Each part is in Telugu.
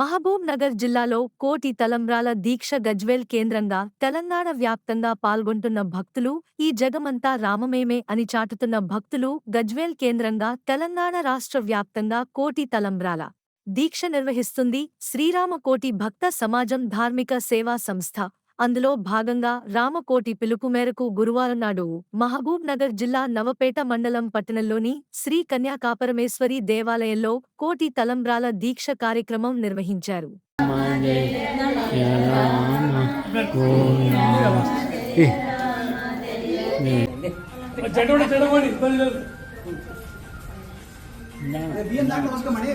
మహబూబ్ నగర్ జిల్లాలో కోటి తలంబ్రాల దీక్ష గజ్వేల్ కేంద్రంగా తెలంగాణ వ్యాప్తంగా పాల్గొంటున్న భక్తులు ఈ జగమంతా రామమేమే అని చాటుతున్న భక్తులు గజ్వేల్ కేంద్రంగా తెలంగాణ రాష్ట్ర వ్యాప్తంగా కోటి తలంబ్రాల దీక్ష నిర్వహిస్తుంది శ్రీరామకోటి భక్త సమాజం ధార్మిక సేవా సంస్థ. అందులో భాగంగా రామకోటి పిలుపు మేరకు గురువారం నాడు మహబూబ్ నగర్ జిల్లా నవపేట మండలం పట్టణంలోని శ్రీ కన్యాకాపరమేశ్వరి దేవాలయంలో కోటి తలంబ్రాల దీక్ష కార్యక్రమం నిర్వహించారు.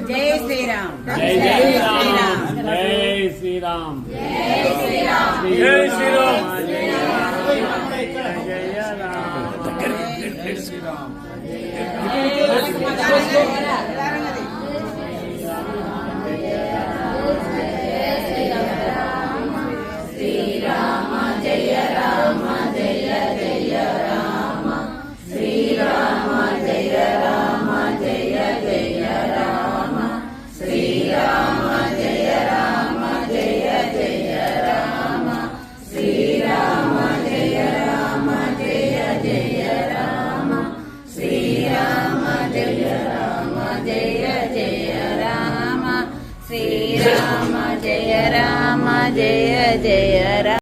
जय श्री राम जय श्रीराम जय श्रीराम जय श्रीराम जय श्रीराम जय श्रीराम श्रीराम जय राम जय जय